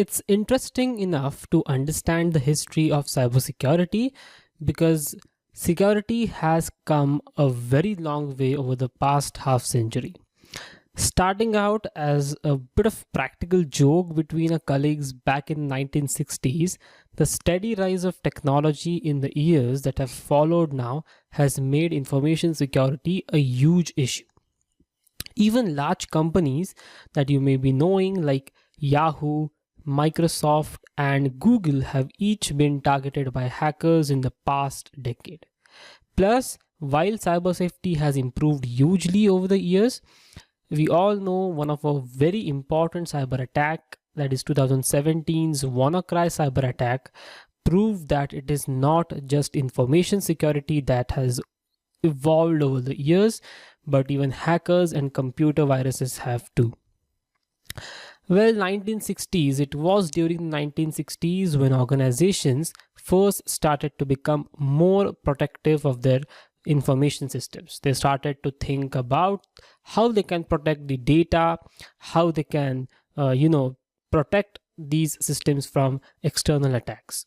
It's interesting enough to understand the history of cybersecurity because security has come a very long way over the past half century. Starting out as a bit of practical joke between our colleagues back in 1960s, the steady rise of technology in the years that have followed now has made information security a huge issue. Even large companies that you may be knowing like Yahoo, Microsoft, and Google have each been targeted by hackers in the past decade. Plus, while cyber safety has improved hugely over the years, we all know one of a very important cyber attack, that is 2017's WannaCry cyber attack, proved that it is not just information security that has evolved over the years, but even hackers and computer viruses have too. Well, 1960s, it was during the 1960s when organizations first started to become more protective of their information systems. They started to think about how they can protect the data, how they can, protect these systems from external attacks.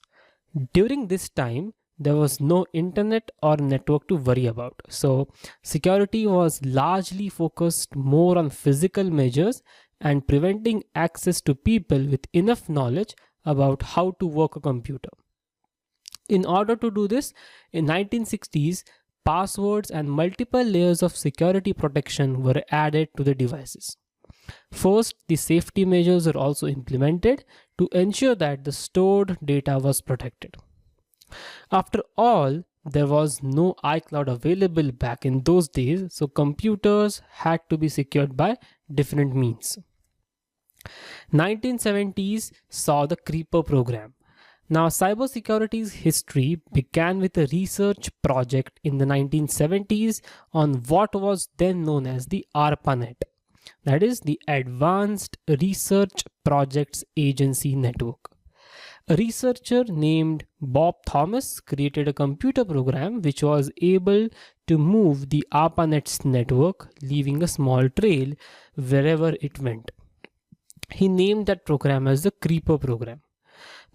During this time, there was no internet or network to worry about. So security was largely focused more on physical measures and preventing access to people with enough knowledge about how to work a computer. In order to do this, in 1960s, passwords and multiple layers of security protection were added to the devices. First, the safety measures were also implemented to ensure that the stored data was protected. After all, there was no iCloud available back in those days, so computers had to be secured by different means. 1970s saw the Creeper program. Now, cybersecurity's history began with a research project in the 1970s on what was then known as the ARPANET, that is the Advanced Research Projects Agency Network. A researcher named Bob Thomas created a computer program which was able to move the ARPANET's network, leaving a small trail wherever it went. He named that program as the Creeper program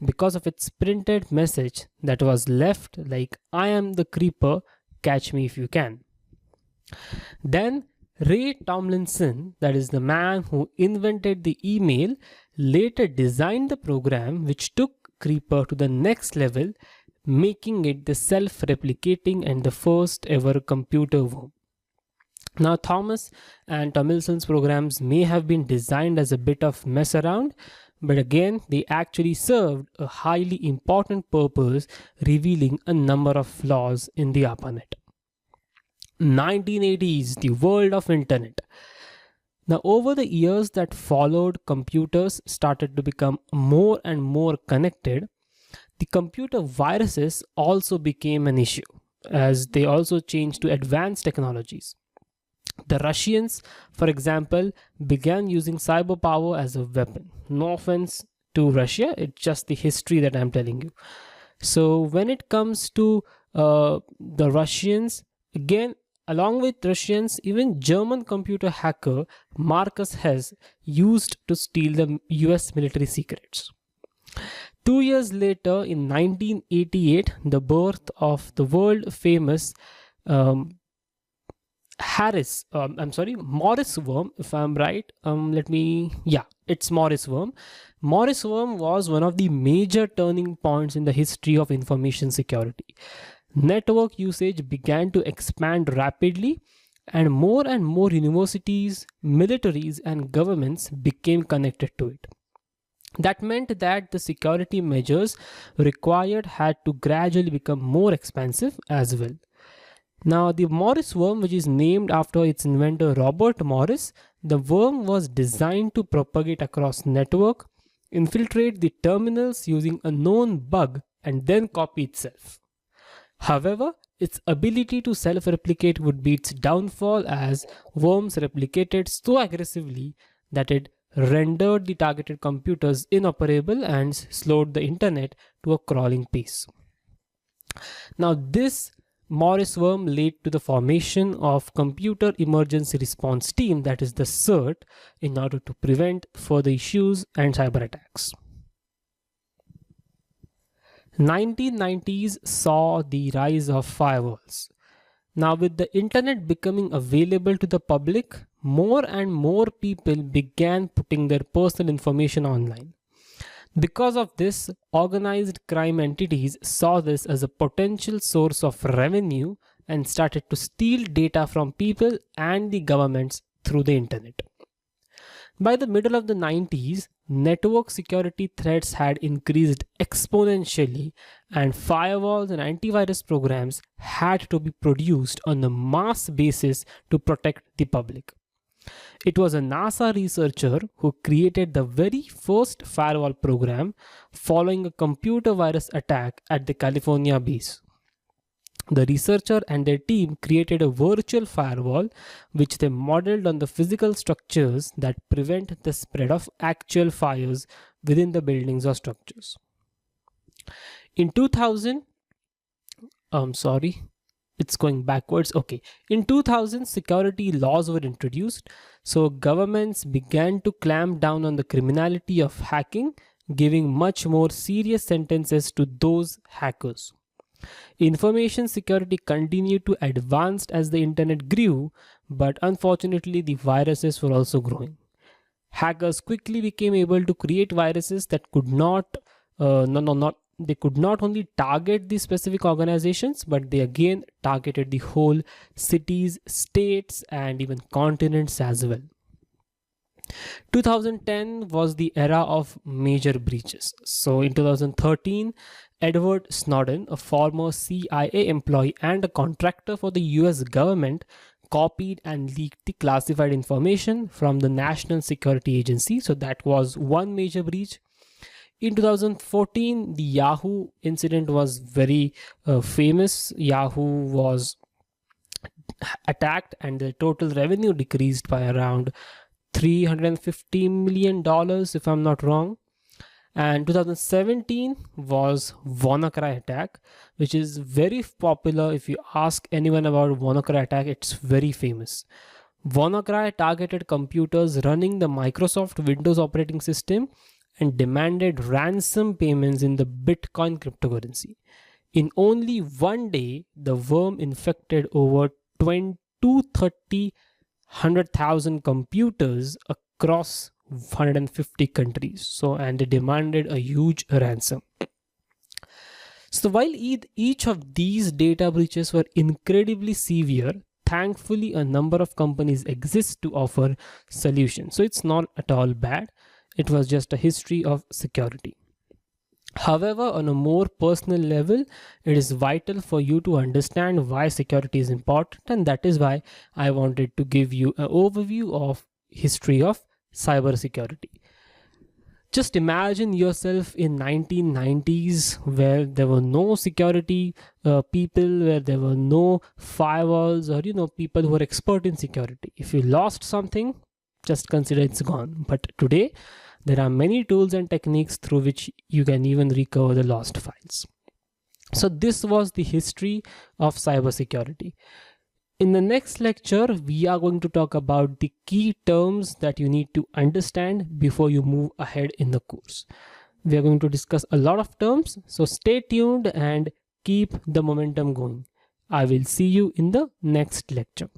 because of its printed message that was left like, "I am the creeper, catch me if you can." Then Ray Tomlinson, that is the man who invented the email, later designed the program which took Creeper to the next level, making it the self-replicating and the first ever computer worm. Now, Thomas and Tomlinson's programs may have been designed as a bit of mess around, but again, they actually served a highly important purpose, revealing a number of flaws in the ARPANET. 1980s, the world of internet. Now, over the years that followed, computers started to become more and more connected. The computer viruses also became an issue as they also changed to advanced technologies. The Russians, for example, began using cyber power as a weapon. No offense to Russia, it's just the history that I'm telling you. So when it comes to the Russians, again, along with Russians, even German computer hacker Marcus Hess used to steal the US military secrets. 2 years later, in 1988, the birth of the world famous Morris worm, if I'm right. It's Morris worm. Morris worm was one of the major turning points in the history of information security. Network usage began to expand rapidly, and more universities, militaries, and governments became connected to it. That meant that the security measures required had to gradually become more expensive as well. Now, the Morris worm, which is named after its inventor Robert Morris, the worm was designed to propagate across network, infiltrate the terminals using a known bug, and then copy itself. However, its ability to self-replicate would be its downfall as worms replicated so aggressively that it rendered the targeted computers inoperable and slowed the internet to a crawling pace. Now, this Morris worm led to the formation of Computer Emergency Response Team, that is the CERT, in order to prevent further issues and cyber attacks. 1990s saw the rise of firewalls. Now, with the internet becoming available to the public, more and more people began putting their personal information online. Because of this, organized crime entities saw this as a potential source of revenue and started to steal data from people and the governments through the internet. By the middle of the 90s, network security threats had increased exponentially, and firewalls and antivirus programs had to be produced on a mass basis to protect the public. It was a NASA researcher who created the very first firewall program following a computer virus attack at the California base. The researcher and their team created a virtual firewall which they modeled on the physical structures that prevent the spread of actual fires within the buildings or structures. In 2000, it's going backwards. Okay. In 2000, security laws were introduced, so governments began to clamp down on the criminality of hacking, giving much more serious sentences to those hackers. Information security continued to advance as the internet grew, but unfortunately the viruses were also growing. Hackers quickly became able to create viruses that could not they could not only target the specific organizations, but they again targeted the whole cities, states, and even continents as well. 2010 was the era of major breaches. So in 2013, Edward Snowden, a former CIA employee and a contractor for the US government, copied and leaked the classified information from the National Security Agency. So that was one major breach. In 2014, the Yahoo incident was very famous. Yahoo was attacked and the total revenue decreased by around $350 million, if I'm not wrong. And 2017 was WannaCry attack, which is very popular. If you ask anyone about WannaCry attack, it's very famous. WannaCry targeted computers running the Microsoft Windows operating system and demanded ransom payments in the Bitcoin cryptocurrency. In only one day, the worm infected over 100,000 computers across 150 countries. And they demanded a huge ransom. So while each of these data breaches were incredibly severe, thankfully a number of companies exist to offer solutions. So it's not at all bad. It was just a history of security. However, on a more personal level, it is vital for you to understand why security is important, and that is why I wanted to give you an overview of history of cybersecurity. Just imagine yourself in 1990s where there were no security people, where there were no firewalls or people who were expert in security. If you lost something, just consider it's gone. But today, there are many tools and techniques through which you can even recover the lost files. So this was the history of cybersecurity. In the next lecture, we are going to talk about the key terms that you need to understand before you move ahead in the course. We are going to discuss a lot of terms, so stay tuned and keep the momentum going. I will see you in the next lecture.